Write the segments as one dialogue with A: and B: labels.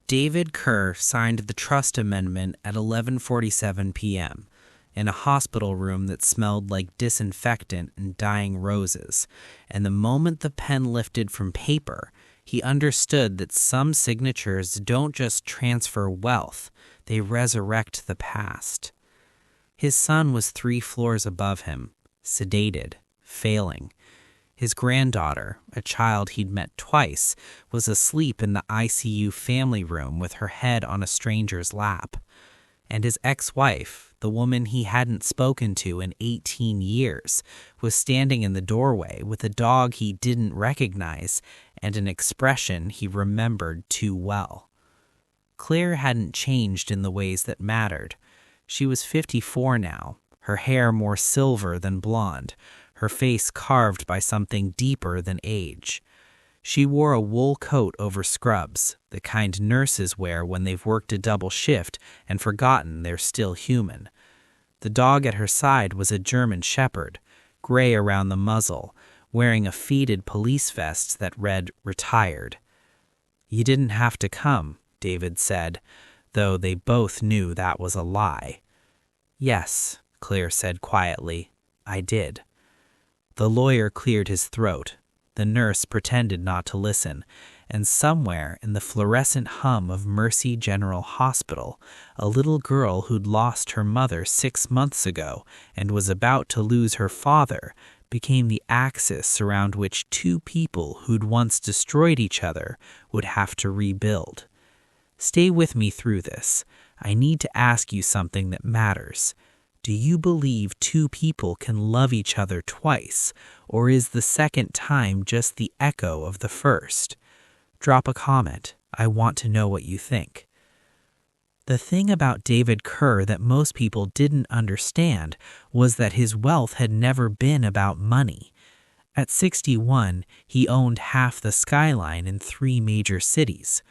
A: David Kerr signed the trust amendment at 11:47 p.m. in a hospital room that smelled like disinfectant and dying roses, and the moment the pen lifted from paper, he understood that some signatures don't just transfer wealth, they resurrect the past. His son was 3 floors above him, sedated, failing. His granddaughter, a child he'd met twice, was asleep in the ICU family room with her head on a stranger's lap. And his ex-wife, the woman he hadn't spoken to in 18 years, was standing in the doorway with a dog he didn't recognize and an expression he remembered too well. Claire hadn't changed in the ways that mattered. She was 54 now, her hair more silver than blonde, her face carved by something deeper than age. She wore a wool coat over scrubs, the kind nurses wear when they've worked a double shift and forgotten they're still human. The dog at her side was a German shepherd, gray around the muzzle, wearing a faded police vest that read "Retired." "You didn't have to come," David said, though they both knew that was a lie. "Yes," Claire said quietly, "I did." The lawyer cleared his throat. The nurse pretended not to listen, and somewhere in the fluorescent hum of Mercy General Hospital, a little girl who'd lost her mother 6 months ago and was about to lose her father became the axis around which 2 people who'd once destroyed each other would have to rebuild. Stay with me through this. I need to ask you something that matters. Do you believe 2 people can love each other twice, or is the second time just the echo of the first? Drop a comment. I want to know what you think. The thing about David Kerr that most people didn't understand was that his wealth had never been about money. At 61, he owned half the skyline in 3 major cities.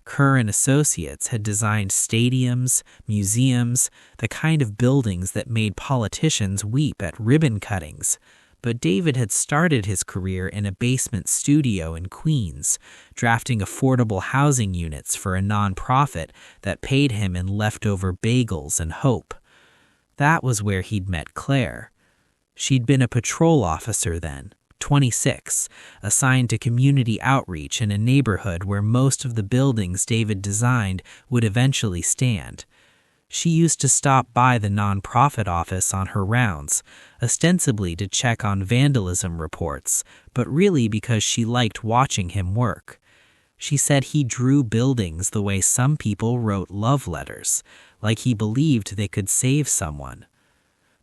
A: Kerr and Associates had designed stadiums, museums, the kind of buildings that made politicians weep at ribbon cuttings. But David had started his career in a basement studio in Queens, drafting affordable housing units for a nonprofit that paid him in leftover bagels and hope. That was where he'd met Claire. She'd been a patrol officer then, 26, assigned to community outreach in a neighborhood where most of the buildings David designed would eventually stand. She used to stop by the nonprofit office on her rounds, ostensibly to check on vandalism reports, but really because she liked watching him work. She said he drew buildings the way some people wrote love letters, like he believed they could save someone.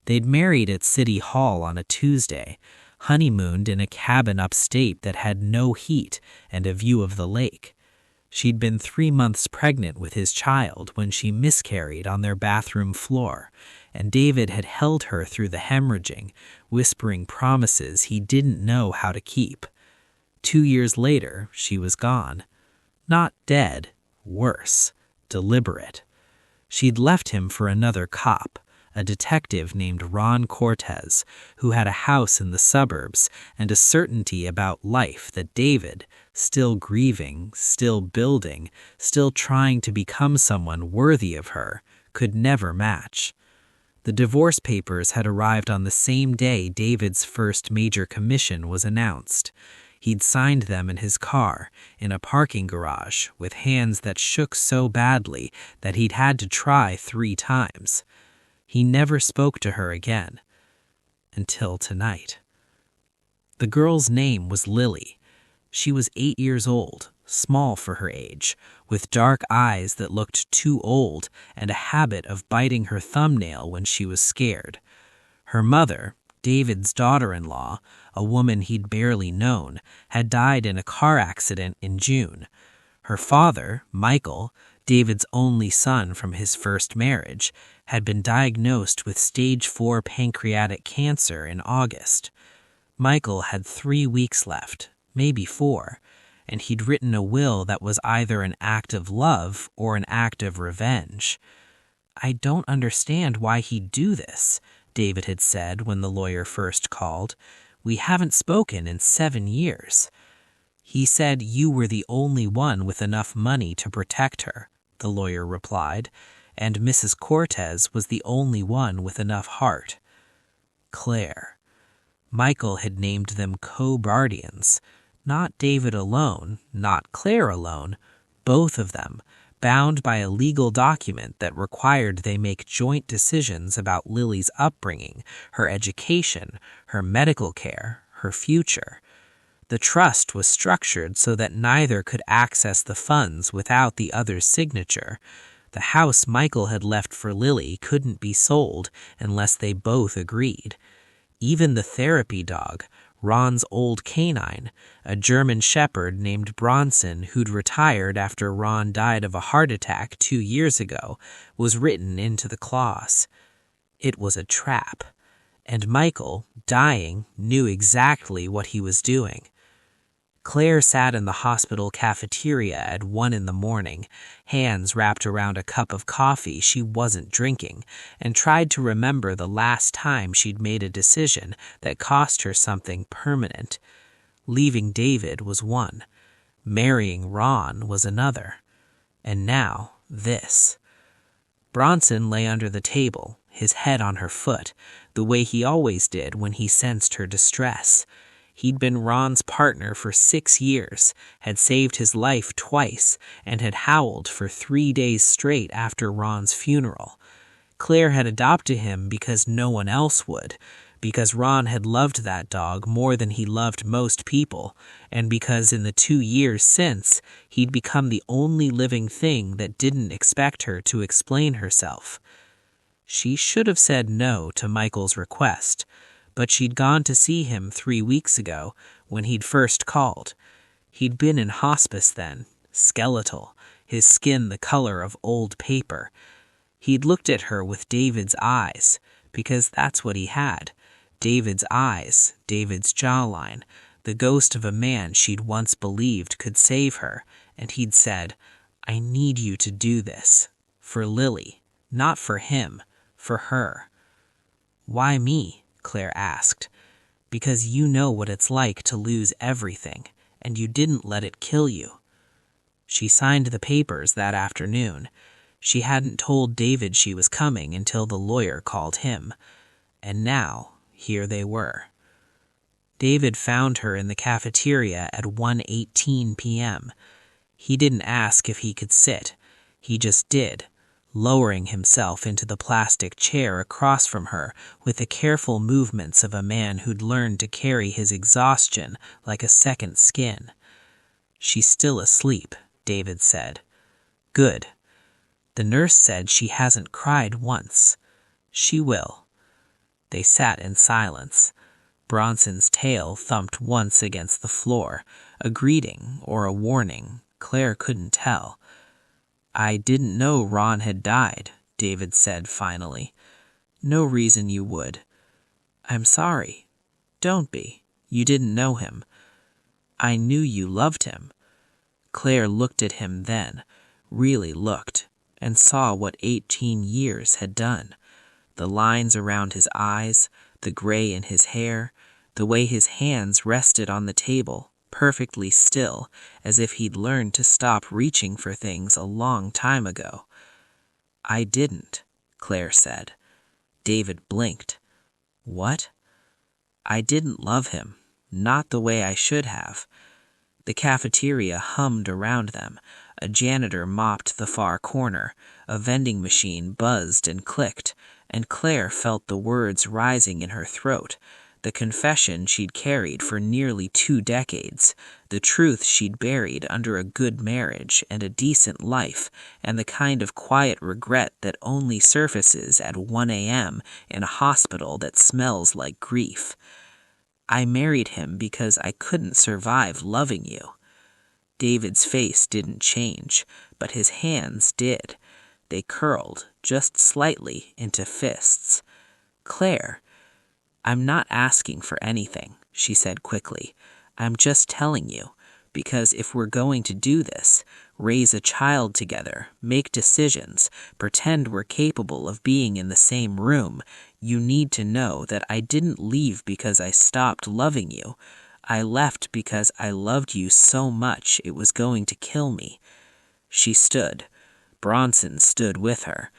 A: They'd married at City Hall on a Tuesday, honeymooned in a cabin upstate that had no heat and a view of the lake. She'd been 3 months pregnant with his child when she miscarried on their bathroom floor, and David had held her through the hemorrhaging, whispering promises he didn't know how to keep. 2 years later, she was gone. Not dead, worse, deliberate. She'd left him for another cop, a detective named Ron Cortez, who had a house in the suburbs and a certainty about life that David, still grieving, still building, still trying to become someone worthy of her, could never match. The divorce papers had arrived on the same day David's first major commission was announced. He'd signed them in his car, in a parking garage, with hands that shook so badly that he'd had to try 3 times. He never spoke to her again. Until tonight. The girl's name was Lily. She was 8 years old, small for her age, with dark eyes that looked too old and a habit of biting her thumbnail when she was scared. Her mother, David's daughter-in-law, a woman he'd barely known, had died in a car accident in June. Her father, Michael, David's only son from his first marriage, had been diagnosed with stage 4 pancreatic cancer in August. Michael had 3 weeks left, maybe 4, and he'd written a will that was either an act of love or an act of revenge. "I don't understand why he'd do this," David had said when the lawyer first called. "We haven't spoken in 7 years." "He said you were the only one with enough money to protect her," the lawyer replied, "and Mrs. Cortez was the only one with enough heart." Claire. Michael had named them co-guardians. Not David alone, not Claire alone, both of them, bound by a legal document that required they make joint decisions about Lily's upbringing, her education, her medical care, her future. The trust was structured so that neither could access the funds without the other's signature. The house Michael had left for Lily couldn't be sold unless they both agreed. Even the therapy dog, Ron's old canine, a German shepherd named Bronson who'd retired after Ron died of a heart attack 2 years ago, was written into the clause. It was a trap, and Michael, dying, knew exactly what he was doing. Claire sat in the hospital cafeteria at 1 a.m, hands wrapped around a cup of coffee she wasn't drinking, and tried to remember the last time she'd made a decision that cost her something permanent. Leaving David was one. Marrying Ron was another. And now, this. Bronson lay under the table, his head on her foot, the way he always did when he sensed her distress. He'd been Ron's partner for 6 years, had saved his life twice, and had howled for 3 days straight after Ron's funeral. Claire had adopted him because no one else would, because Ron had loved that dog more than he loved most people, and because in the 2 years since, he'd become the only living thing that didn't expect her to explain herself. She should have said no to Michael's request, but she'd gone to see him 3 weeks ago when he'd first called. He'd been in hospice then, skeletal, his skin the color of old paper. He'd looked at her with David's eyes, because that's what he had. David's eyes, David's jawline, the ghost of a man she'd once believed could save her, and he'd said, "I need you to do this. For Lily. Not for him. For her." "Why me?" Claire asked. "Because you know what it's like to lose everything, and you didn't let it kill you." She signed the papers that afternoon. She hadn't told David she was coming until the lawyer called him. And now, here they were. David found her in the cafeteria at 1:18 p.m. He didn't ask if he could sit. He just did, lowering himself into the plastic chair across from her with the careful movements of a man who'd learned to carry his exhaustion like a second skin. "She's still asleep," David said. "Good. The nurse said she hasn't cried once. She will." They sat in silence. Bronson's tail thumped once against the floor, a greeting or a warning, Claire couldn't tell. "I didn't know Ron had died," David said finally. "No reason you would." "I'm sorry." "Don't be. You didn't know him." "I knew you loved him." Claire looked at him then, really looked, and saw what 18 years had done. The lines around his eyes, the gray in his hair, the way his hands rested on the table, perfectly still, as if he'd learned to stop reaching for things a long time ago. "I didn't," Claire said. David blinked. "What?" "I didn't love him. Not the way I should have." The cafeteria hummed around them. A janitor mopped the far corner. A vending machine buzzed and clicked, and Claire felt the words rising in her throat. The confession she'd carried for nearly 2 decades, the truth she'd buried under a good marriage and a decent life, and the kind of quiet regret that only surfaces at 1 a.m. in a hospital that smells like grief. "I married him because I couldn't survive loving you." David's face didn't change, but his hands did. They curled, just slightly, into fists. "Claire, I'm not asking for anything," she said quickly. "I'm just telling you, because if we're going to do this, raise a child together, make decisions, pretend we're capable of being in the same room, you need to know that I didn't leave because I stopped loving you. I left because I loved you so much it was going to kill me." She stood. Bronson stood with her.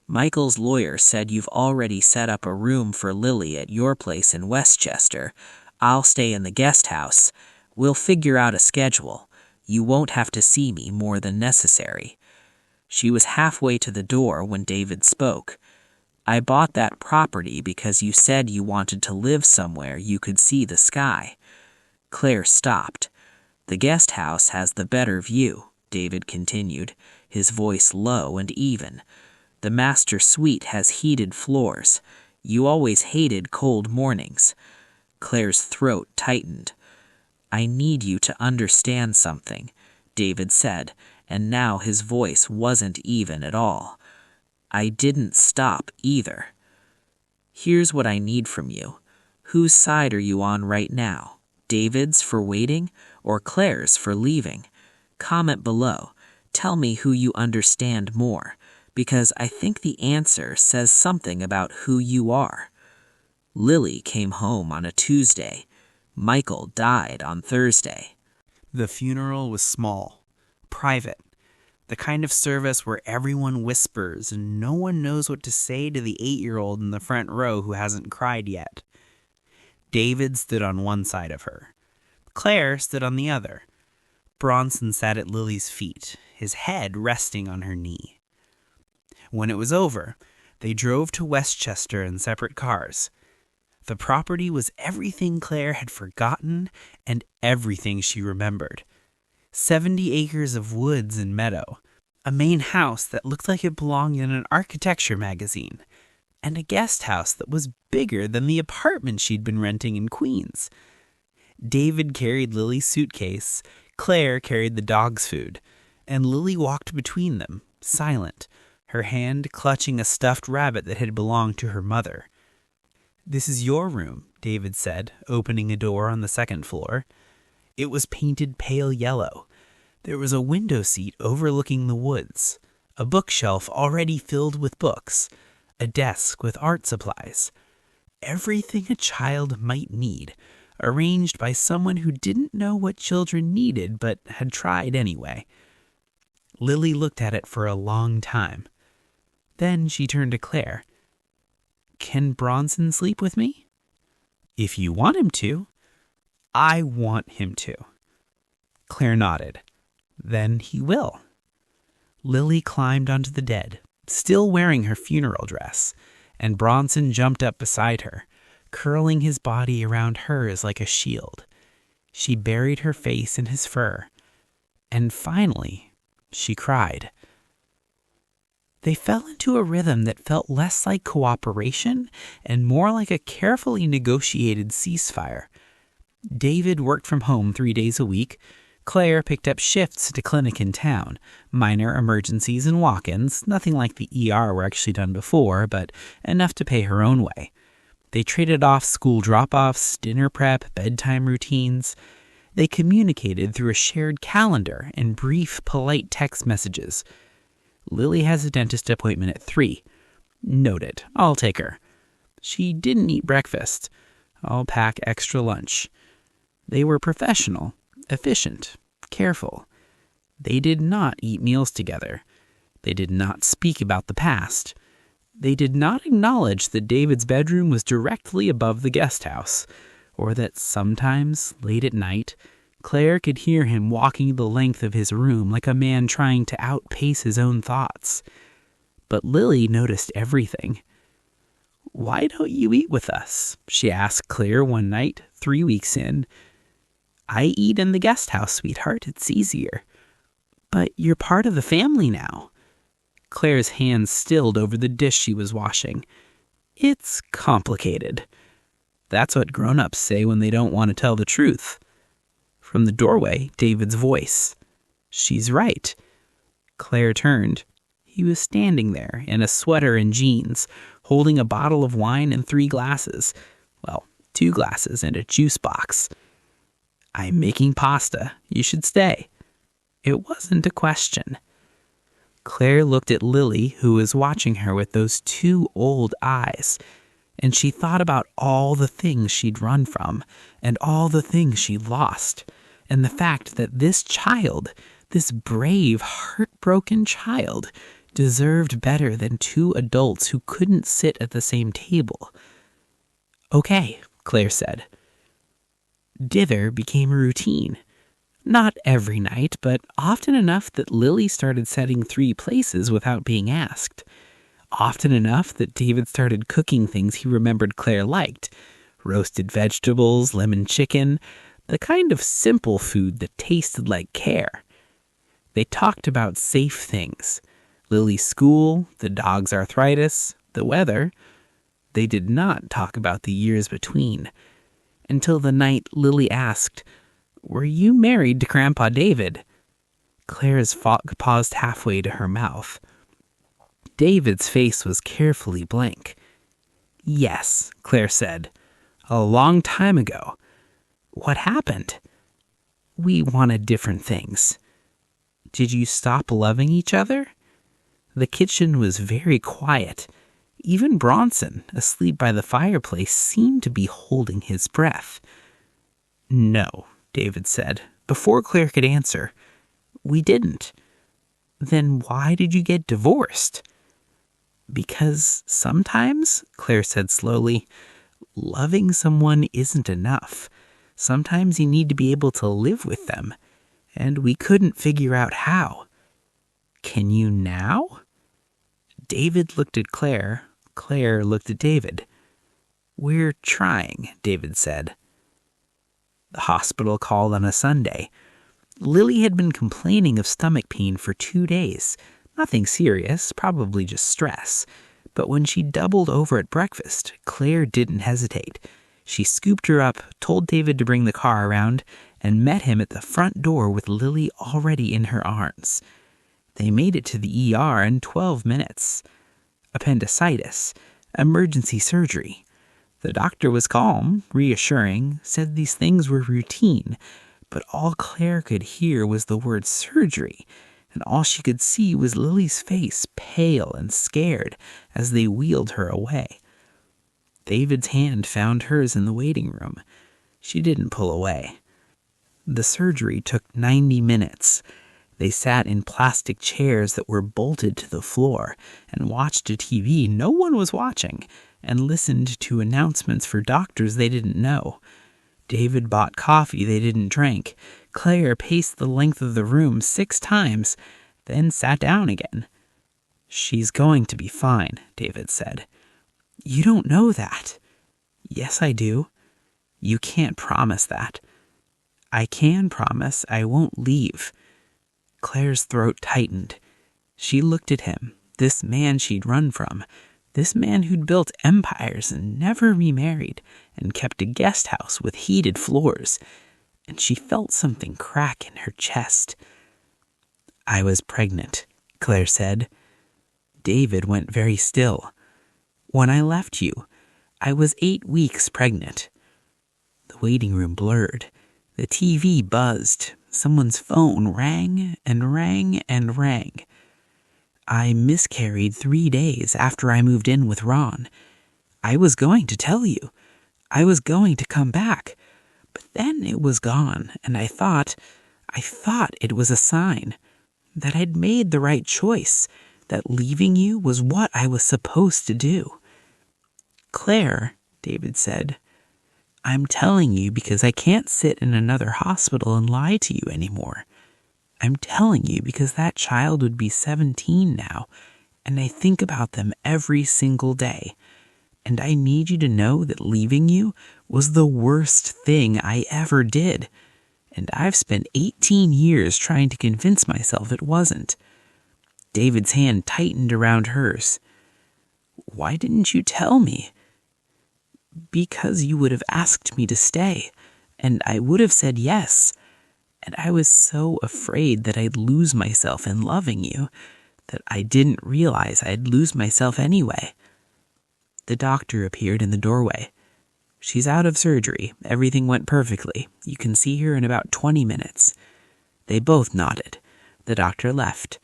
A: "Michael's lawyer said you've already set up a room for Lily at your place in Westchester. I'll stay in the guest house. We'll figure out a schedule. You won't have to see me more than necessary." She was halfway to the door when David spoke. "I bought that property because you said you wanted to live somewhere you could see the sky." Claire stopped. "The guest house has the better view," David continued, his voice low and even. "The master suite has heated floors. You always hated cold mornings." Claire's throat tightened. "I need you to understand something," David said, and now his voice wasn't even at all. "I didn't stop either. Here's what I need from you. Whose side are you on right now? David's for waiting or Claire's for leaving? Comment below. Tell me who you understand more, because I think the answer says something about who you are." Lily came home on a Tuesday. Michael died on Thursday.
B: The funeral was small, private, the kind of service where everyone whispers and no one knows what to say to the 8-year-old in the front row who hasn't cried yet. David stood on one side of her. Claire stood on the other. Bronson sat at Lily's feet, his head resting on her knee. When it was over, they drove to Westchester in separate cars. The property was everything Claire had forgotten and everything she remembered. 70 acres of woods and meadow, a main house that looked like it belonged in an architecture magazine, and a guest house that was bigger than the apartment she'd been renting in Queens. David carried Lily's suitcase, Claire carried the dog's food, and Lily walked between them, silent, her hand clutching a stuffed rabbit that had belonged to her mother. "This is your room," David said, opening a door on the second floor. It was painted pale yellow. There was a window seat overlooking the woods, a bookshelf already filled with books, a desk with art supplies. Everything a child might need, arranged by someone who didn't know what children needed but had tried anyway. Lily looked at it for a long time. Then she turned to Claire. "Can Bronson sleep with me?" "If you want him to." "I want him to." Claire nodded. "Then he will." Lily climbed onto the bed, still wearing her funeral dress, and Bronson jumped up beside her, curling his body around hers like a shield. She buried her face in his fur, and finally, she cried. They fell into a rhythm that felt less like cooperation and more like a carefully negotiated ceasefire. David worked from home 3 days a week. Claire picked up shifts at a clinic in town, minor emergencies and walk-ins, nothing like the ER were actually done before, but enough to pay her own way. They traded off school drop-offs, dinner prep, bedtime routines. They communicated through a shared calendar and brief, polite text messages. Lily has a dentist appointment at 3. Noted. I'll take her. She didn't eat breakfast. I'll pack extra lunch. They were professional, efficient, careful. They did not eat meals together. They did not speak about the past. They did not acknowledge that David's bedroom was directly above the guest house, or that sometimes, late at night, Claire could hear him walking the length of his room like a man trying to outpace his own thoughts. But Lily noticed everything. "Why don't you eat with us?" she asked Claire one night, 3 weeks in. "I eat in the guest house, sweetheart. It's easier." "But you're part of the family now." Claire's hands stilled over the dish she was washing. "It's complicated." That's what grown-ups say when they don't want to tell the truth. From the doorway, David's voice. "She's right." Claire turned. He was standing there in a sweater and jeans, holding a bottle of wine and 3 glasses. Well, 2 glasses and a juice box. "I'm making pasta. You should stay." It wasn't a question. Claire looked at Lily, who was watching her with those 2 old eyes,
A: and she thought about all the things she'd run from and all the things she'd lost, and the fact that this child, this brave, heartbroken child, deserved better than two adults who couldn't sit at the same table. "Okay," Claire said. Dither became a routine. Not every night, but often enough that Lily started setting 3 places without being asked. Often enough that David started cooking things he remembered Claire liked. Roasted vegetables, lemon chicken, the kind of simple food that tasted like care. They talked about safe things. Lily's school, the dog's arthritis, the weather. They did not talk about the years between. Until the night Lily asked, "Were you married to Grandpa David?" Claire's paused halfway to her mouth. David's face was carefully blank. "Yes," Claire said. "A long time ago." "What happened?" "We wanted different things." "Did you stop loving each other?" The kitchen was very quiet. Even Bronson, asleep by the fireplace, seemed to be holding his breath. "No," David said, before Claire could answer. "We didn't." "Then why did you get divorced?" "Because sometimes," Claire said slowly, "loving someone isn't enough. Sometimes you need to be able to live with them, and we couldn't figure out how." "Can you now?" David looked at Claire. Claire looked at David. "We're trying," David said. The hospital called on a Sunday. Lily had been complaining of stomach pain for 2 days. Nothing serious, probably just stress. But when she doubled over at breakfast, Claire didn't hesitate. She scooped her up, told David to bring the car around, and met him at the front door with Lily already in her arms. They made it to the ER in 12 minutes. Appendicitis, emergency surgery. The doctor was calm, reassuring, said these things were routine, but all Claire could hear was the word surgery, and all she could see was Lily's face, pale and scared, as they wheeled her away. David's hand found hers in the waiting room. She didn't pull away. The surgery took 90 minutes. They sat in plastic chairs that were bolted to the floor and watched a TV no one was watching and listened to announcements for doctors they didn't know. David bought coffee they didn't drink. Claire paced the length of the room 6 times, then sat down again. "She's going to be fine," David said. "You don't know that." "Yes, I do." "You can't promise that." "I can promise I won't leave." Claire's throat tightened. She looked at him, this man she'd run from, this man who'd built empires and never remarried and kept a guest house with heated floors, and she felt something crack in her chest. "I was pregnant," Claire said. David went very still. "When I left you, I was 8 weeks pregnant." The waiting room blurred. The TV buzzed. Someone's phone rang and rang and rang. "I miscarried 3 days after I moved in with Ron. I was going to tell you. I was going to come back. But then it was gone, and I thought it was a sign. That I'd made the right choice. That leaving you was what I was supposed to do." "Claire," David said, "I'm telling you because I can't sit in another hospital and lie to you anymore. I'm telling you because that child would be 17 now, and I think about them every single day. And I need you to know that leaving you was the worst thing I ever did. And I've spent 18 years trying to convince myself it wasn't." David's hand tightened around hers. "Why didn't you tell me?" "Because you would have asked me to stay, and I would have said yes. And I was so afraid that I'd lose myself in loving you, that I didn't realize I'd lose myself anyway." The doctor appeared in the doorway. "She's out of surgery. Everything went perfectly. You can see her in about 20 minutes. They both nodded. The doctor left.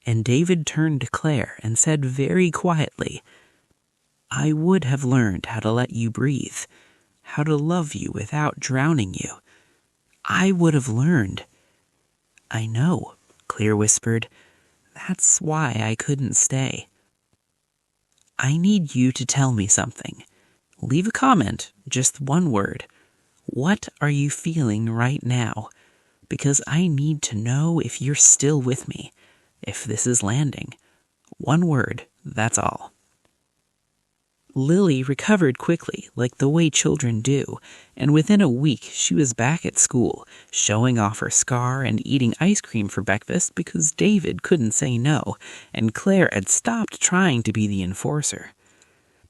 A: And David turned to Claire and said very quietly, I would have learned how to let you breathe, how to love you without drowning you. I would have learned. I know, Claire whispered. That's why I couldn't stay. I need you to tell me something. Leave a comment, just one word. What are you feeling right now? Because I need to know if you're still with me, if this is landing. One word, that's all. Lily recovered quickly, like the way children do, and within a week she was back at school, showing off her scar and eating ice cream for breakfast because David couldn't say no, and Claire had stopped trying to be the enforcer.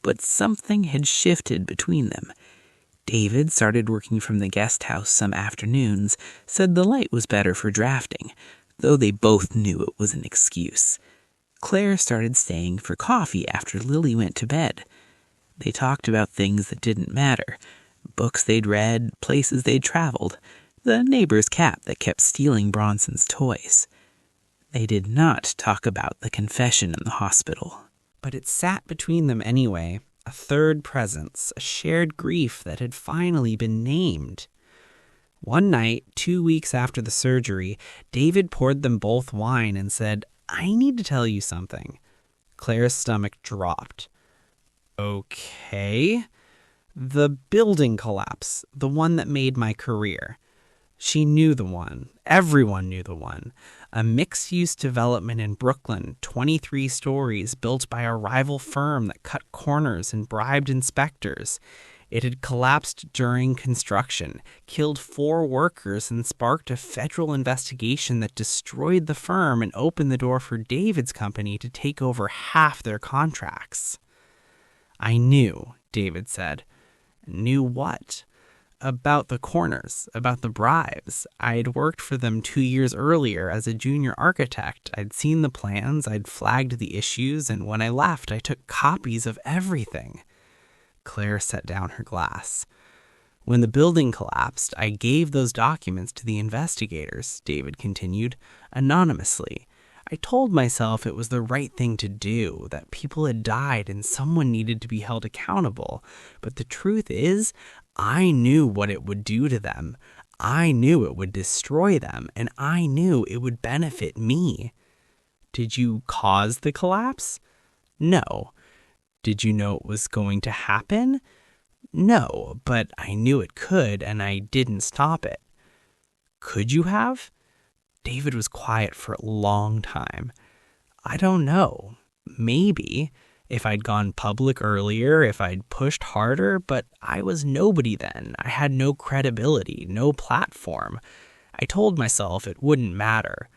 A: But something had shifted between them. David started working from the guest house some afternoons, said the light was better for drafting, though they both knew it was an excuse. Claire started staying for coffee after Lily went to bed. They talked about things that didn't matter, books they'd read, places they'd traveled, the neighbor's cat that kept stealing Bronson's toys. They did not talk about the confession in the hospital. But it sat between them anyway, a third presence, a shared grief that had finally been named. One night, 2 weeks after the surgery, David poured them both wine and said, "I need to tell you something." Claire's stomach dropped. Okay. The building collapse, the one that made my career. She knew the one. Everyone knew the one. A mixed-use development in Brooklyn, 23 stories, built by a rival firm that cut corners and bribed inspectors. It had collapsed during construction, killed 4 workers, and sparked a federal investigation that destroyed the firm and opened the door for David's company to take over half their contracts. I knew, David said. Knew what? About the corners, about the bribes. I'd worked for them 2 years earlier as a junior architect. I'd seen the plans, I'd flagged the issues, and when I left, I took copies of everything. Claire set down her glass. When the building collapsed, I gave those documents to the investigators, David continued, anonymously. I told myself it was the right thing to do, that people had died and someone needed to be held accountable. But the truth is, I knew what it would do to them. I knew it would destroy them, and I knew it would benefit me. Did you cause the collapse? No. Did you know it was going to happen? No, but I knew it could, and I didn't stop it. Could you have? David was quiet for a long time. I don't know. Maybe. If I'd gone public earlier, if I'd pushed harder, but I was nobody then. I had no credibility, no platform. I told myself it wouldn't matter.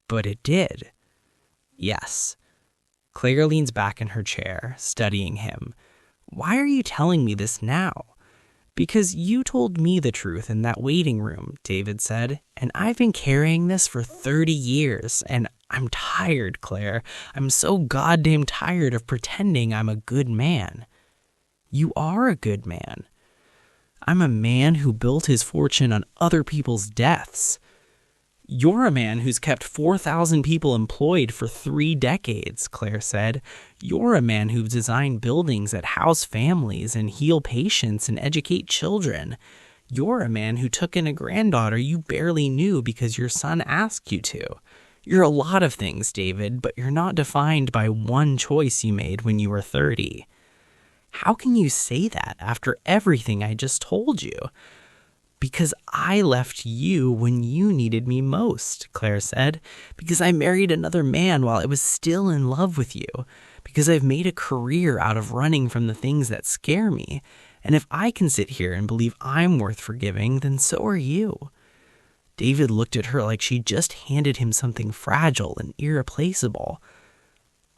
A: But it did. Yes. Claire leans back in her chair, studying him. Why are you telling me this now? Because you told me the truth in that waiting room, David said, and I've been carrying this for 30 years, and I'm tired, Claire. I'm so goddamn tired of pretending I'm a good man. You are a good man. I'm a man who built his fortune on other people's deaths. You're a man who's kept 4,000 people employed for 3 decades, Claire said. You're a man who's designed buildings that house families and heal patients and educate children. You're a man who took in a granddaughter you barely knew because your son asked you to. You're a lot of things, David, but you're not defined by one choice you made when you were 30. How can you say that after everything I just told you? Because I left you when you needed me most, Claire said. Because I married another man while I was still in love with you. Because I've made a career out of running from the things that scare me. And if I can sit here and believe I'm worth forgiving, then so are you. David looked at her like she just handed him something fragile and irreplaceable.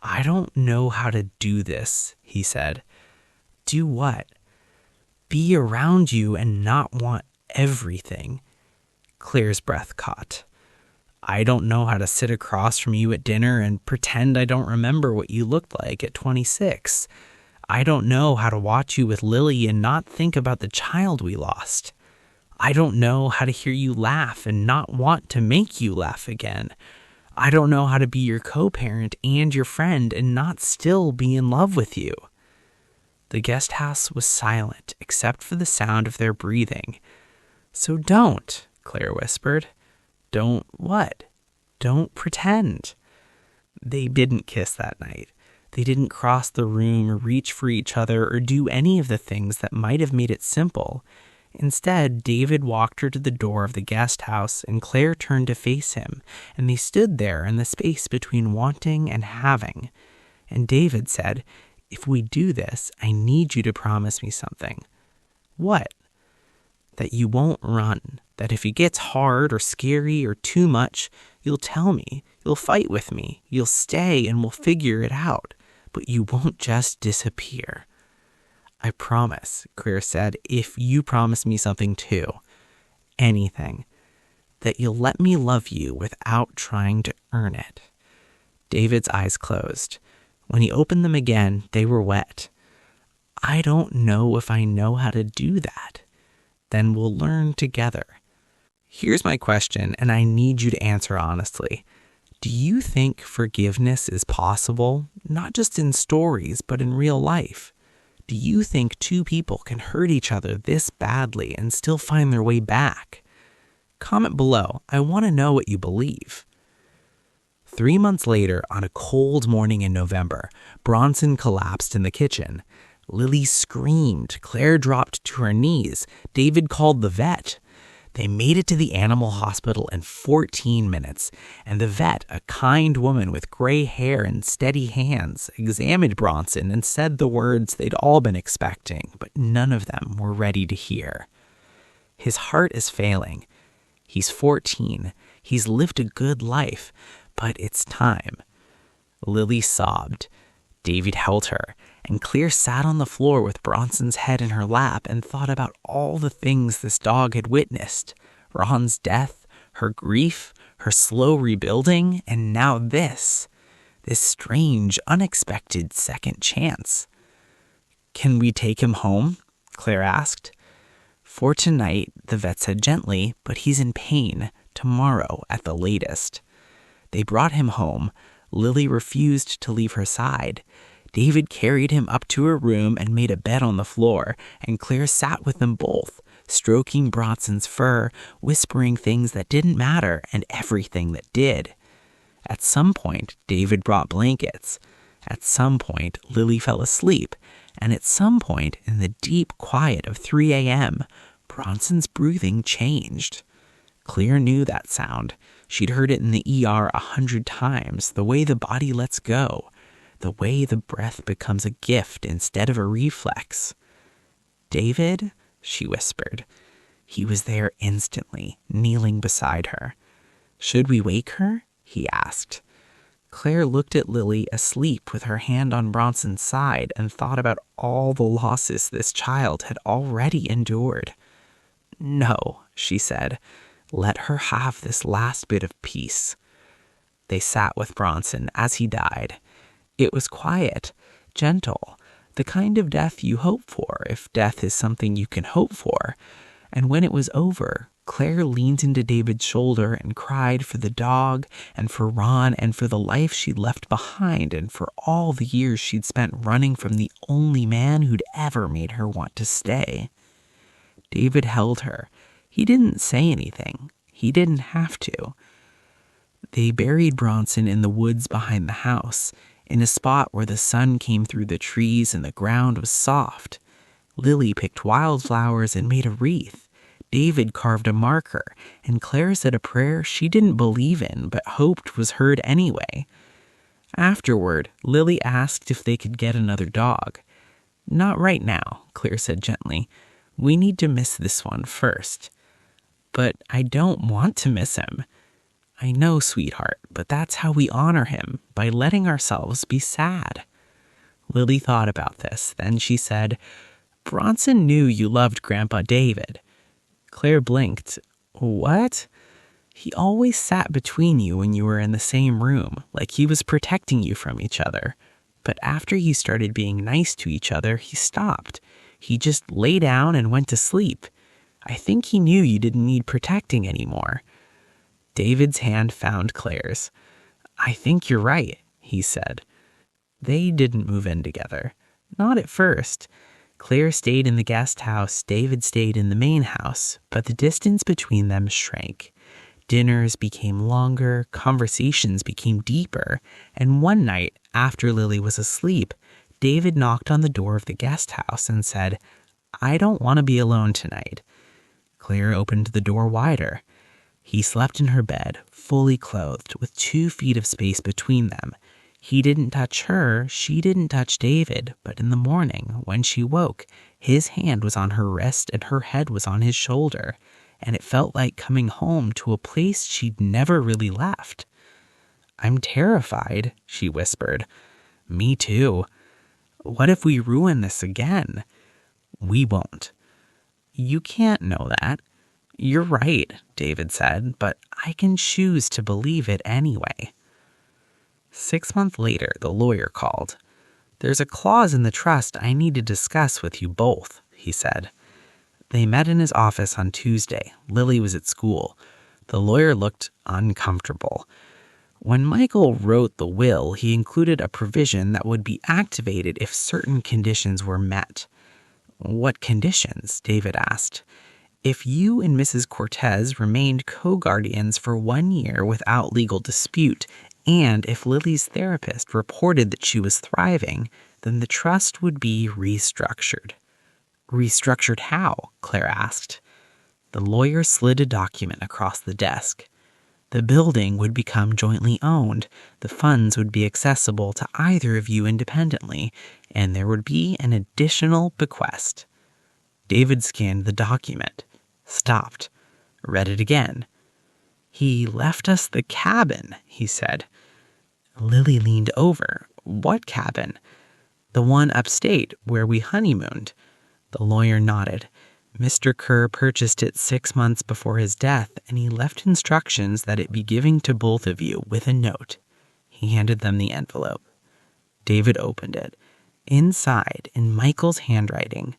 A: I don't know how to do this, he said. Do what? Be around you and not want everything. Claire's breath caught. I don't know how to sit across from you at dinner and pretend I don't remember what you looked like at 26. I don't know how to watch you with Lily and not think about the child we lost. I don't know how to hear you laugh and not want to make you laugh again. I don't know how to be your co-parent and your friend and not still be in love with you. The guest house was silent except for the sound of their breathing. "So don't," Claire whispered. "Don't what?" "Don't pretend." They didn't kiss that night. They didn't cross the room or reach for each other or do any of the things that might have made it simple. Instead, David walked her to the door of the guest house, and Claire turned to face him, and they stood there in the space between wanting and having. And David said, "If we do this, I need you to promise me something." "What?" "That you won't run. That if it gets hard or scary or too much, you'll tell me. You'll fight with me. You'll stay and we'll figure it out. But you won't just disappear." "I promise," Claire said, "if you promise me something too. Anything. That you'll let me love you without trying to earn it." David's eyes closed. When he opened them again, they were wet. "I don't know if I know how to do that." "Then we'll learn together." Here's my question, and I need you to answer honestly. Do you think forgiveness is possible, not just in stories, but in real life? Do you think two people can hurt each other this badly and still find their way back? Comment below. I want to know what you believe. 3 months later, on a cold morning in November, Bronson collapsed in the kitchen. Lily screamed. Claire dropped to her knees. David called the vet. They made it to the animal hospital in 14 minutes, and the vet, a kind woman with gray hair and steady hands, examined Bronson and said the words they'd all been expecting, but none of them were ready to hear. "His heart is failing. He's 14. He's lived a good life, but it's time." Lily sobbed. David held her, and Claire sat on the floor with Bronson's head in her lap and thought about all the things this dog had witnessed. Ron's death, her grief, her slow rebuilding, and now this strange, unexpected second chance. "Can we take him home?" Claire asked. "For tonight," the vet said gently, "but he's in pain. Tomorrow at the latest." They brought him home. Lily refused to leave her side. David carried him up to her room and made a bed on the floor, and Claire sat with them both, stroking Bronson's fur, whispering things that didn't matter and everything that did. At some point, David brought blankets. At some point, Lily fell asleep, and at some point, in the deep quiet of 3 a.m., Bronson's breathing changed. Claire knew that sound. She'd heard it in the ER 100 times, the way the body lets go, the way the breath becomes a gift instead of a reflex. "David?" she whispered. He was there instantly, kneeling beside her. "Should we wake her?" he asked. Claire looked at Lily asleep with her hand on Bronson's side and thought about all the losses this child had already endured. "No," she said. "Let her have this last bit of peace." They sat with Bronson as he died. It was quiet, gentle, the kind of death you hope for if death is something you can hope for. And when it was over, Claire leaned into David's shoulder and cried for the dog and for Ron and for the life she'd left behind and for all the years she'd spent running from the only man who'd ever made her want to stay. David held her. He didn't say anything. He didn't have to. They buried Bronson in the woods behind the house, in a spot where the sun came through the trees and the ground was soft. Lily picked wildflowers and made a wreath. David carved a marker, and Claire said a prayer she didn't believe in but hoped was heard anyway. Afterward, Lily asked if they could get another dog. "Not right now," Claire said gently. "We need to miss this one first." "But I don't want to miss him." "I know, sweetheart, but that's how we honor him, by letting ourselves be sad." Lily thought about this. Then she said, "Bronson knew you loved Grandpa David." Claire blinked. "What?" "He always sat between you when you were in the same room, like he was protecting you from each other. But after you started being nice to each other, he stopped. He just lay down and went to sleep. I think he knew you didn't need protecting anymore." David's hand found Claire's. "I think you're right," he said. They didn't move in together.
B: Not at first. Claire stayed in the guest house, David stayed in the main house, but the distance between them shrank. Dinners became longer, conversations became deeper, and one night, after Lily was asleep, David knocked on the door of the guest house and said, "I don't want to be alone tonight." Claire opened the door wider. He slept in her bed, fully clothed, with 2 feet of space between them. He didn't touch her, she didn't touch David, but in the morning, when she woke, his hand was on her wrist and her head was on his shoulder, and it felt like coming home to a place she'd never really left. "I'm terrified," she whispered. "Me too. What if we ruin this again?" "We won't." "You can't know that." "You're right," David said, "but I can choose to believe it anyway." 6 months later, the lawyer called. "There's a clause in the trust I need to discuss with you both," he said. They met in his office on Tuesday. Lily was at school. The lawyer looked uncomfortable. When Michael wrote the will, he included a provision that would be activated if certain conditions were met. "What conditions?" David asked. "If you and Mrs. Cortez remained co-guardians for 1 year without legal dispute, and if Lily's therapist reported that she was thriving, then the trust would be restructured." "Restructured how?" Claire asked. The lawyer slid a document across the desk. "The building would become jointly owned. The funds would be accessible to either of you independently, and there would be an additional bequest." David scanned the document, stopped, read it again. "He left us the cabin," he said. Lily leaned over. "What cabin?" "The one upstate where we honeymooned." The lawyer nodded. "Mr. Kerr purchased it 6 months before his death, and he left instructions that it be given to both of you with a note." He handed them the envelope. David opened it. Inside, in Michael's handwriting,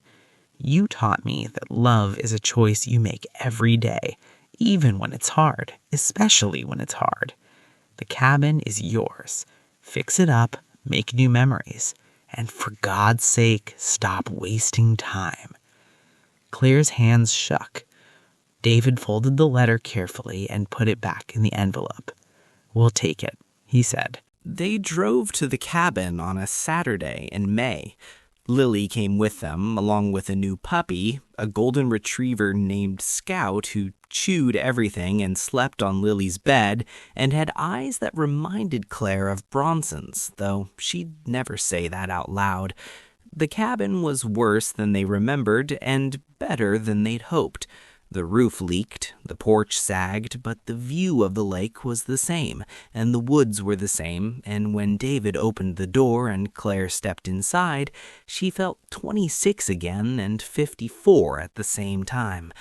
B: "You taught me that love is a choice you make every day, even when it's hard, especially when it's hard. The cabin is yours. Fix it up, make new memories, and for God's sake, stop wasting time." Claire's hands shook. David folded the letter carefully and put it back in the envelope. "We'll take it," he said. They drove to the cabin on a Saturday in May. Lily came with them, along with a new puppy, a golden retriever named Scout, who chewed everything and slept on Lily's bed and had eyes that reminded Claire of Bronson's, though she'd never say that out loud. The cabin was worse than they remembered and better than they'd hoped. The roof leaked, the porch sagged, but the view of the lake was the same, and the woods were the same, and when David opened the door and Claire stepped inside, she felt 26 again and 54 at the same time.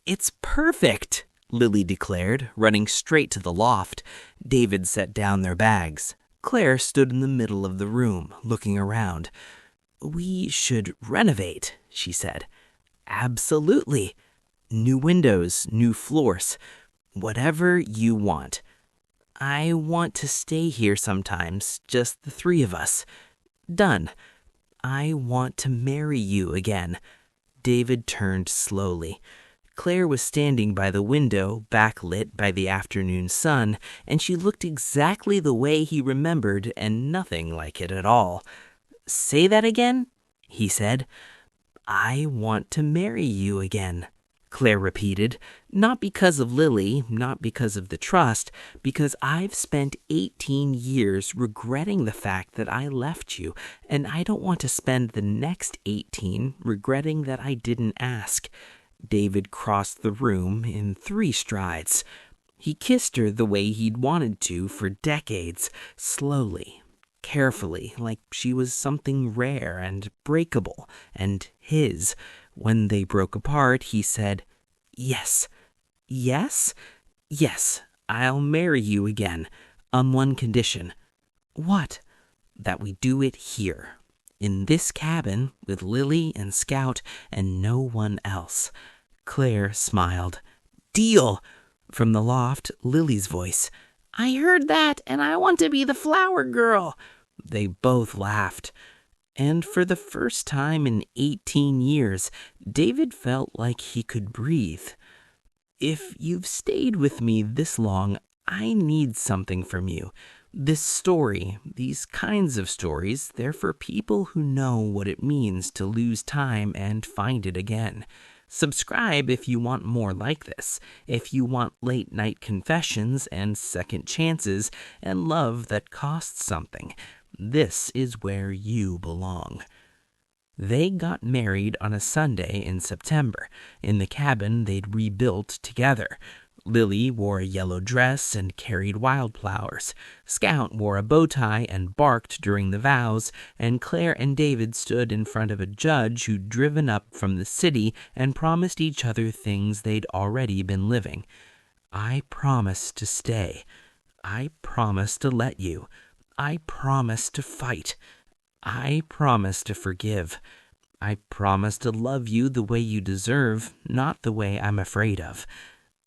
B: "It's perfect," Lily declared, running straight to the loft. David set down their bags. Claire stood in the middle of the room, looking around. "We should renovate," she said. "Absolutely. New windows, new floors, whatever you want. I want to stay here sometimes, just the 3 of us. Done. I want to marry you again." David turned slowly. Claire was standing by the window, backlit by the afternoon sun, and she looked exactly the way he remembered and nothing like it at all. "Say that again?" he said. "I want to marry you again," Claire repeated, "not because of Lily, not because of the trust, because I've spent 18 years regretting the fact that I left you, and I don't want to spend the next 18 regretting that I didn't ask." David crossed the room in 3 strides. He kissed her the way he'd wanted to for decades, slowly, carefully, like she was something rare and breakable, and his. When they broke apart, he said, "Yes, yes, yes, I'll marry you again, on one condition." "What?" "That we do it here, in this cabin, with Lily and Scout and no one else." Claire smiled. "Deal!" From the loft, Lily's voice. "I heard that, and I want to be the flower girl." They both laughed.
A: And for the first time in 18 years, David felt like he could breathe. If you've stayed with me this long, I need something from you. This story, these kinds of stories, they're for people who know what it means to lose time and find it again. Subscribe if you want more like this, if you want late night confessions and second chances and love that costs something. This is where you belong. They got married on a Sunday in September, in the cabin they'd rebuilt together. Lily wore a yellow dress and carried wildflowers. Scout wore a bow tie and barked during the vows, and Claire and David stood in front of a judge who'd driven up from the city and promised each other things they'd already been living. I promise to stay. I promise to let you. I promise to fight. I promise to forgive. I promise to love you the way you deserve, not the way I'm afraid of.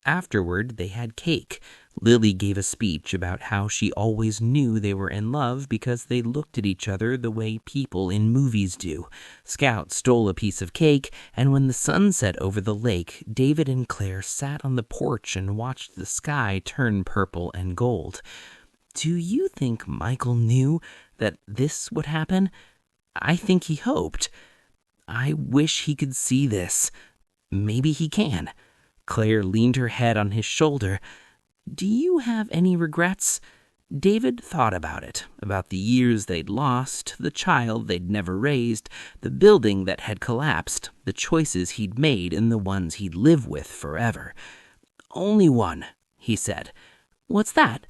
A: Afterward, they had cake. Lily gave a speech about how she always knew they were in love because they looked at each other the way people in movies do. Scout stole a piece of cake, and when the sun set over the lake, David and Claire sat on the porch and watched the sky turn purple and gold. Do you think Michael knew that this would happen? I think he hoped. I wish he could see this. Maybe he can. Claire leaned her head on his shoulder. Do you have any regrets? David thought about it, about the years they'd lost, the child they'd never raised, the building that had collapsed, the choices he'd made, and the ones he'd live with forever. Only one, he said. What's that?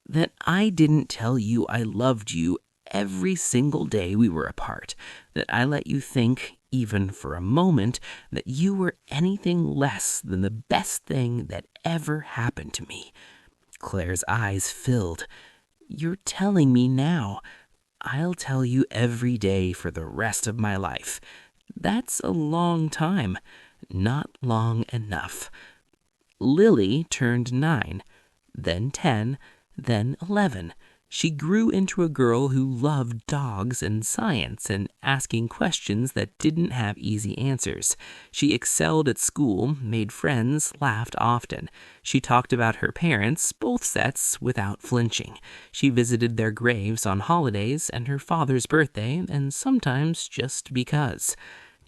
A: That I didn't tell you I loved you every single day we were apart, that I let you think, even for a moment, that you were anything less than the best thing that ever happened to me. Claire's eyes filled. You're telling me now. I'll tell you every day for the rest of my life. That's a long time. Not long enough. Lily turned 9, then 10, then 11. She grew into a girl who loved dogs and science and asking questions that didn't have easy answers. She excelled at school, made friends, laughed often. She talked about her parents, both sets, without flinching. She visited their graves on holidays and her father's birthday, and sometimes just because.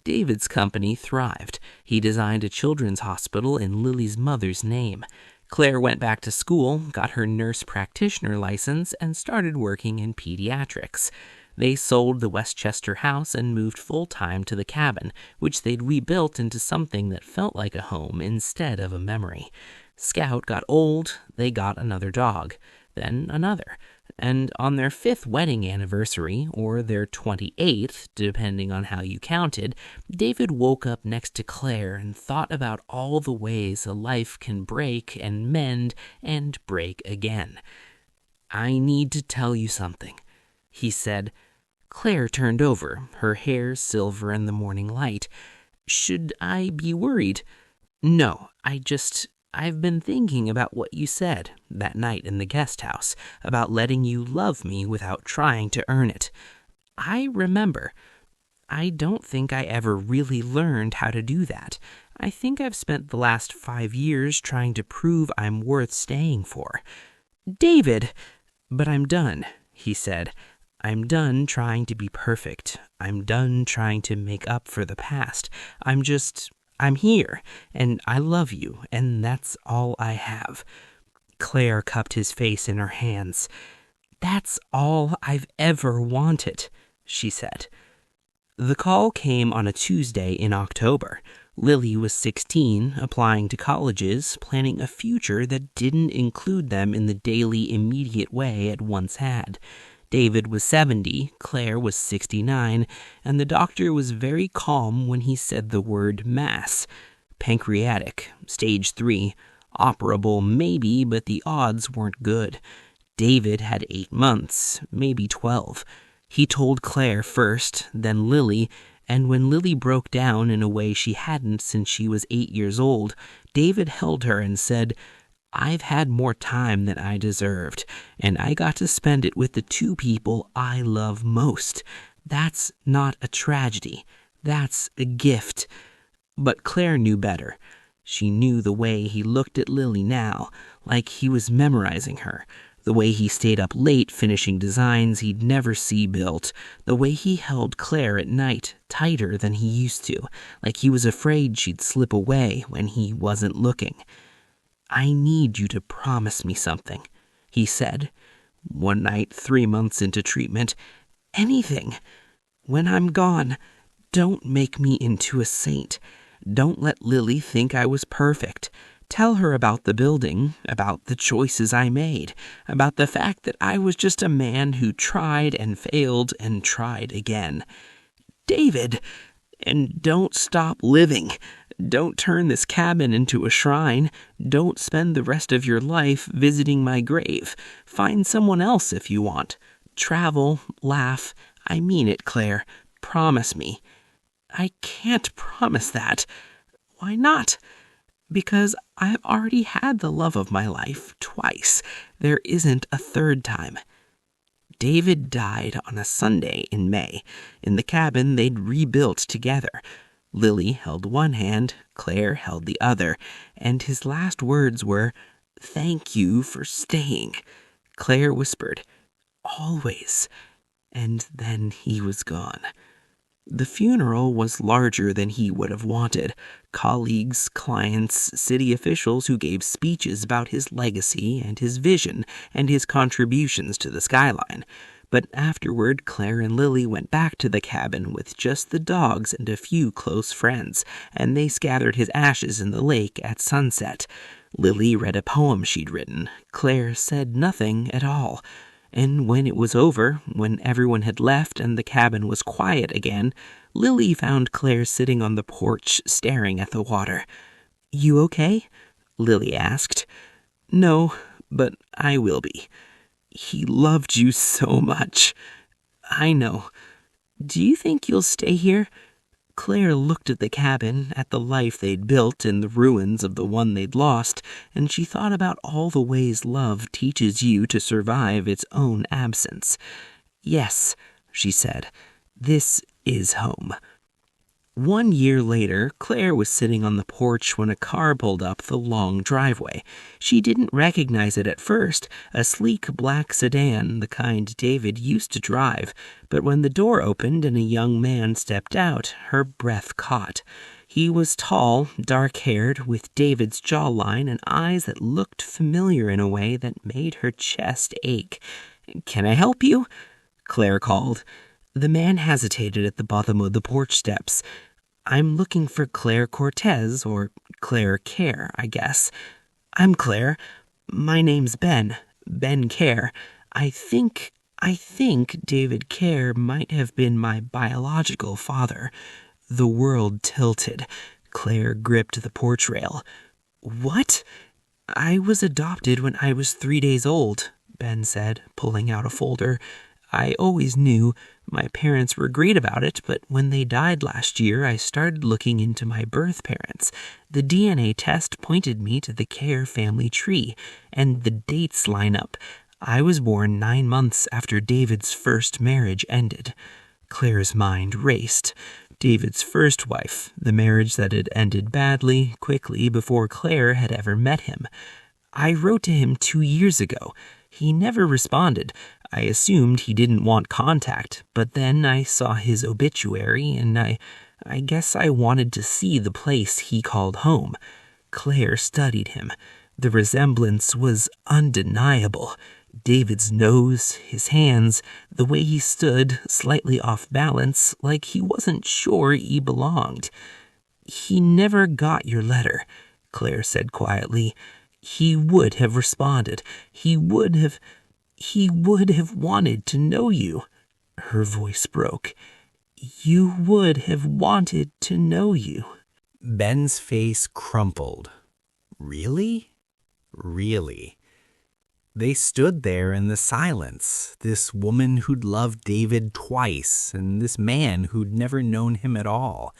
A: David's company thrived. He designed a children's hospital in Lily's mother's name. Claire went back to school, got her nurse practitioner license, and started working in pediatrics. They sold the Westchester house and moved full-time to the cabin, which they'd rebuilt into something that felt like a home instead of a memory. Scout got old, they got another dog, then another. And on their 5th wedding anniversary, or their 28th, depending on how you counted, David woke up next to Claire and thought about all the ways a life can break and mend and break again. I need to tell you something, he said. Claire turned over, her hair silver in the morning light. Should I be worried? No, I've been thinking about what you said that night in the guest house, about letting you love me without trying to earn it. I remember. I don't think I ever really learned how to do that. I think I've spent the last 5 years trying to prove I'm worth staying for. David! But I'm done, he said. I'm done trying to be perfect. I'm done trying to make up for the past. I'm here, and I love you, and that's all I have. Claire cupped his face in her hands. That's all I've ever wanted, she said. The call came on a Tuesday in October. Lily was 16, applying to colleges, planning a future that didn't include them in the daily, immediate way it once had. David was 70, Claire was 69, and the doctor was very calm when he said the word mass. Pancreatic, stage 3, operable maybe, but the odds weren't good. David had 8 months, maybe 12. He told Claire first, then Lily, and when Lily broke down in a way she hadn't since she was 8 years old, David held her and said, I've had more time than I deserved, and I got to spend it with the 2 people I love most. That's not a tragedy. That's a gift. But Claire knew better. She knew the way he looked at Lily now, like he was memorizing her. The way he stayed up late finishing designs he'd never see built. The way he held Claire at night, tighter than he used to, like he was afraid she'd slip away when he wasn't looking. "I need you to promise me something," he said. One night, 3 months into treatment. "Anything. When I'm gone, don't make me into a saint. Don't let Lily think I was perfect. Tell her about the building, about the choices I made, about the fact that I was just a man who tried and failed and tried again. David, and don't stop living. Don't turn this cabin into a shrine. Don't spend the rest of your life visiting my grave. Find someone else if you want. Travel, laugh. I mean it, Claire. Promise me." "I can't promise that." "Why not?" "Because I've already had the love of my life twice. There isn't a third time." David died on a Sunday in May, in the cabin they'd rebuilt together. Lily held one hand, Claire held the other, and his last words were, "Thank you for staying." Claire whispered, "Always." And then he was gone. The funeral was larger than he would have wanted. Colleagues, clients, city officials who gave speeches about his legacy and his vision and his contributions to the skyline. But afterward, Claire and Lily went back to the cabin with just the dogs and a few close friends, and they scattered his ashes in the lake at sunset. Lily read a poem she'd written. Claire said nothing at all. And when it was over, when everyone had left and the cabin was quiet again, Lily found Claire sitting on the porch staring at the water. "You okay?" Lily asked. "No, but I will be. He loved you so much." "I know. Do you think you'll stay here?" Claire looked at the cabin, at the life they'd built in the ruins of the one they'd lost, and she thought about all the ways love teaches you to survive its own absence. "Yes," she said, "this is home." 1 year later, Claire was sitting on the porch when a car pulled up the long driveway. She didn't recognize it at first, a sleek black sedan, the kind David used to drive. But when the door opened and a young man stepped out, her breath caught. He was tall, dark-haired, with David's jawline and eyes that looked familiar in a way that made her chest ache. "Can I help you?" Claire called. The man hesitated at the bottom of the porch steps. "I'm looking for Claire Cortez, or Claire Kerr, I guess." "I'm Claire. My name's Ben Kerr. I think David Kerr might have been my biological father." The world tilted. Claire gripped the porch rail. "What?" "I was adopted when I was 3 days old," Ben said, pulling out a folder. "I always knew. My parents were great about it, but when they died last year, I started looking into my birth parents. The DNA test pointed me to the Kerr family tree, and the dates line up. I was born 9 months after David's first marriage ended." Claire's mind raced. David's first wife, the marriage that had ended badly, quickly, before Claire had ever met him. "I wrote to him 2 years ago. He never responded. I assumed he didn't want contact, but then I saw his obituary, and I guess I wanted to see the place he called home." Claire studied him. The resemblance was undeniable. David's nose, his hands, the way he stood, slightly off balance, like he wasn't sure he belonged. "He never got your letter," Claire said quietly. "He would have responded. He would have wanted to know you." Her voice broke. "You would have wanted to know you."
B: Ben's face crumpled. Really? Really? They stood there in the silence, this woman who'd loved David twice, and this man who'd never known him at all.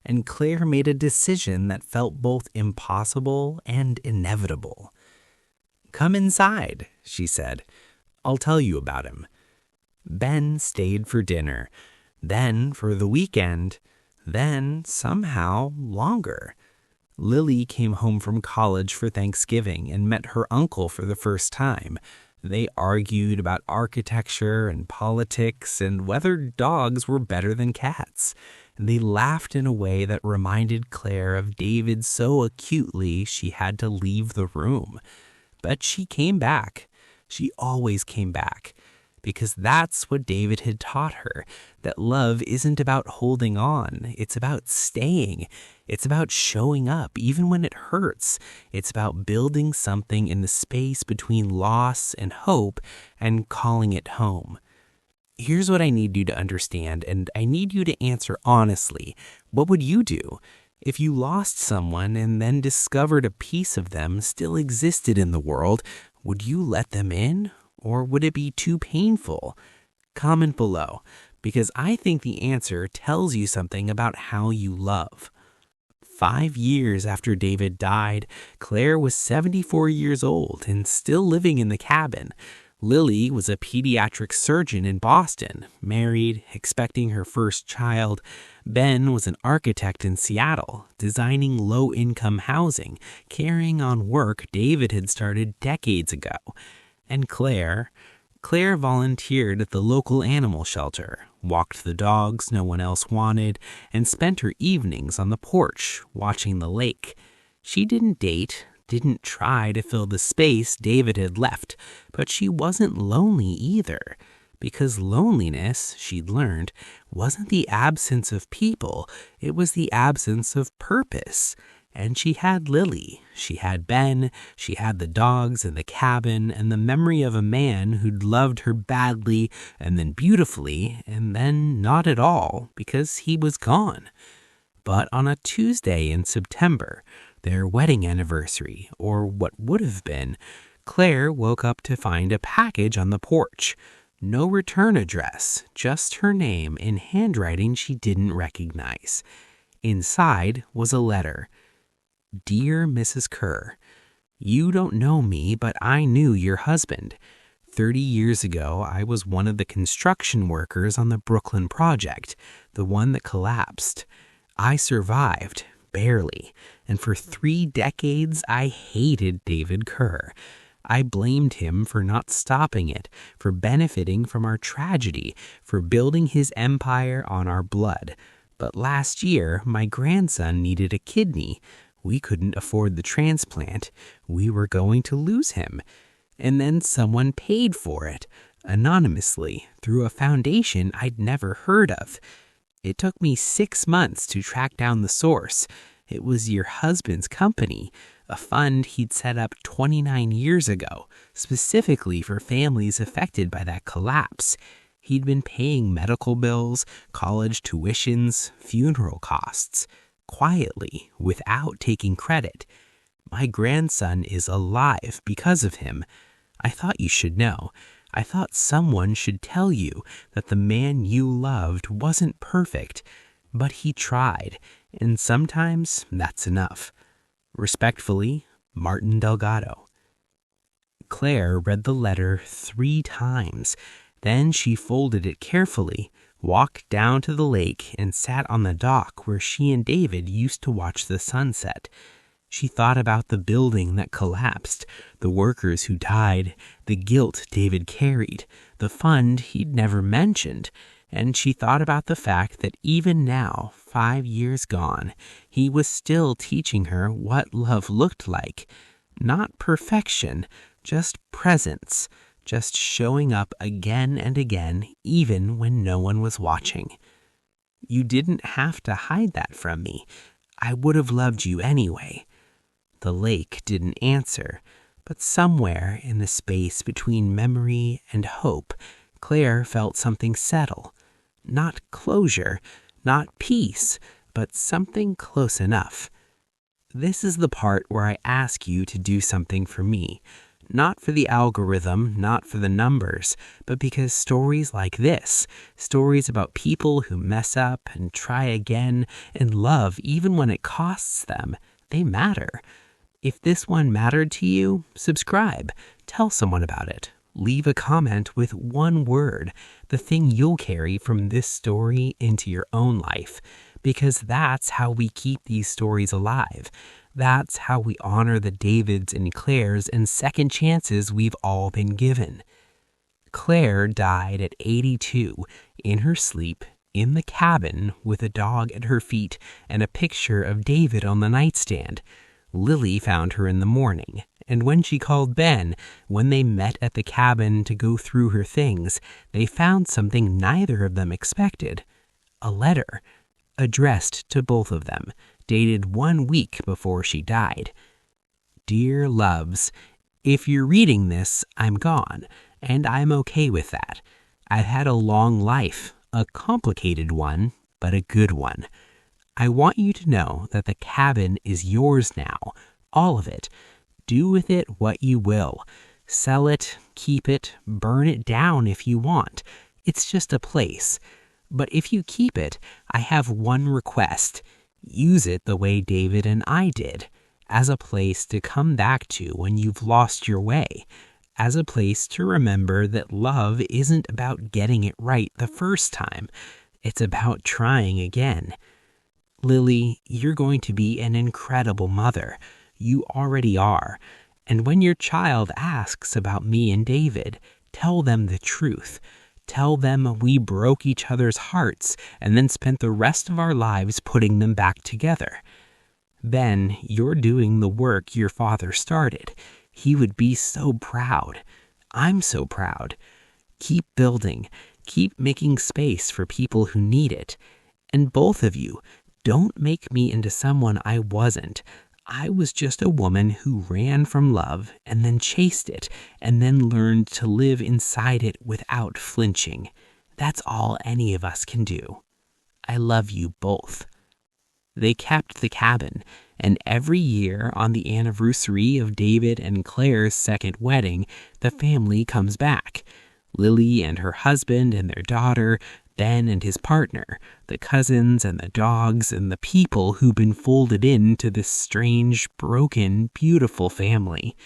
B: And Claire made a decision that felt both impossible and inevitable. "Come inside," she said. "I'll tell you about him." Ben stayed for dinner.
A: then for the weekend, then somehow longer. Lily came home from college for Thanksgiving and met her uncle for the first time. They argued about architecture and politics and whether dogs were better than cats. They laughed in a way that reminded Claire of David so acutely she had to leave the room. But she came back. She always came back. Because that's what David had taught her, that love isn't about holding on. It's about staying. It's about showing up, even when it hurts. It's about building something in the space between loss and hope and calling it home. Here's what I need you to understand, and I need you to answer honestly. What would you do? If you lost someone and then discovered a piece of them still existed in the world, would you let them in? Or would it be too painful? Comment below, because I think the answer tells you something about how you love. 5 years after David died, Claire was 74 years old and still living in the cabin. Lily was a pediatric surgeon in Boston, married, expecting her first child. Ben was an architect in Seattle, designing low-income housing, carrying on work David had started decades ago. And Claire volunteered at the local animal shelter, walked the dogs no one else wanted, and spent her evenings on the porch watching the lake. She didn't date, didn't try to fill the space David had left, but she wasn't lonely either. Because loneliness, she'd learned, wasn't the absence of people, it was the absence of purpose. And she had Lily, she had Ben, she had the dogs and the cabin and the memory of a man who'd loved her badly and then beautifully and then not at all because he was gone. But on a Tuesday in September, their wedding anniversary, or what would have been, Claire woke up to find a package on the porch. No return address, just her name in handwriting she didn't recognize. Inside was a letter. Dear Mrs. Kerr, you don't know me, but I knew your husband. 30 years ago, I was one of the construction workers on the Brooklyn project, the one that collapsed. I survived, barely, and for 3 decades, I hated David Kerr. I blamed him for not stopping it, for benefiting from our tragedy, for building his empire on our blood. But last year, my grandson needed a kidney. We couldn't afford the transplant. We were going to lose him. And then someone paid for it, anonymously, through a foundation I'd never heard of. It took me 6 months to track down the source. It was your husband's company, a fund he'd set up 29 years ago, specifically for families affected by that collapse. He'd been paying medical bills, college tuitions, funeral costs. Quietly, without taking credit. My grandson is alive because of him. I thought you should know. I thought someone should tell you that the man you loved wasn't perfect, but he tried, and sometimes that's enough. Respectfully, Martin Delgado. Claire read the letter 3 times. Then she folded it carefully, walked down to the lake, and sat on the dock where she and David used to watch the sunset. She thought about the building that collapsed, the workers who died, the guilt David carried, the fund he'd never mentioned, and she thought about the fact that even now, 5 years gone, he was still teaching her what love looked like. Not perfection, just presence. Just showing up again and again, even when no one was watching. You didn't have to hide that from me. I would have loved you anyway. The lake didn't answer, but somewhere in the space between memory and hope, Claire felt something settle. Not closure, not peace, but something close enough. This is the part where I ask you to do something for me. Not for the algorithm, not for the numbers, but because stories like this, stories about people who mess up and try again and love even when it costs them, they matter. If this one mattered to you, subscribe, tell someone about it,
C: Leave a comment with one word, the thing you'll carry from this story into your own life, because that's how we keep these stories alive. That's how we honor the Davids and Claires and second chances we've all been given. Claire died at 82 in her sleep in the cabin with a dog at her feet and a picture of David on the nightstand. Lily found her in the morning, and when she called Ben, when they met at the cabin to go through her things, they found something neither of them expected. A letter, addressed to both of them, dated 1 week before she died. Dear loves, if you're reading this, I'm gone, and I'm okay with that. I've had a long life, a complicated one, but a good one. I want you to know that the cabin is yours now, all of it. Do with it what you will. Sell it, keep it, burn it down if you want. It's just a place. But if you keep it, I have one request. Use it the way David and I did, as a place to come back to when you've lost your way, as a place to remember that love isn't about getting it right the first time. It's about trying again. Lily, you're going to be an incredible mother. You already are. And when your child asks about me and David, tell them the truth. Tell them we broke each other's hearts and then spent the rest of our lives putting them back together. Ben, you're doing the work your father started. He would be so proud. I'm so proud. Keep building. Keep making space for people who need it. And both of you, don't make me into someone I wasn't. I was just a woman who ran from love and then chased it and then learned to live inside it without flinching. That's all any of us can do. I love you both. They kept the cabin, and every year on the anniversary of David and Claire's second wedding, the family comes back. Lily and her husband and their daughter, Ben and his partner, the cousins and the dogs and the people who've been folded into this strange, broken, beautiful family.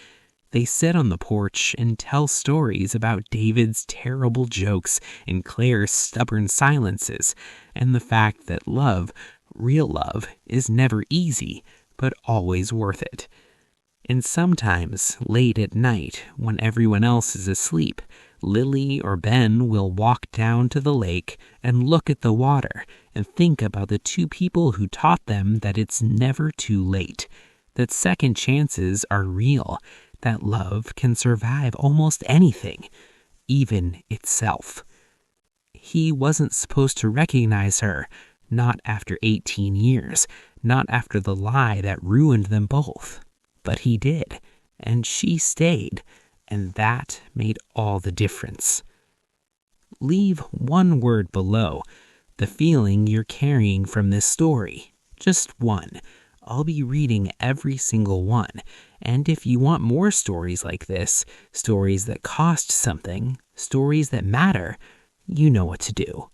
C: They sit on the porch and tell stories about David's terrible jokes and Claire's stubborn silences, and the fact that love, real love, is never easy, but always worth it. And sometimes, late at night, when everyone else is asleep, Lily or Ben will walk down to the lake and look at the water and think about the two people who taught them that it's never too late, that second chances are real, that love can survive almost anything, even itself. He wasn't supposed to recognize her, not after 18 years, not after the lie that ruined them both. But he did, and she stayed, and that made all the difference. Leave one word below, the feeling you're carrying from this story. Just one. I'll be reading every single one. And if you want more stories like this, stories that cost something, stories that matter, you know what to do.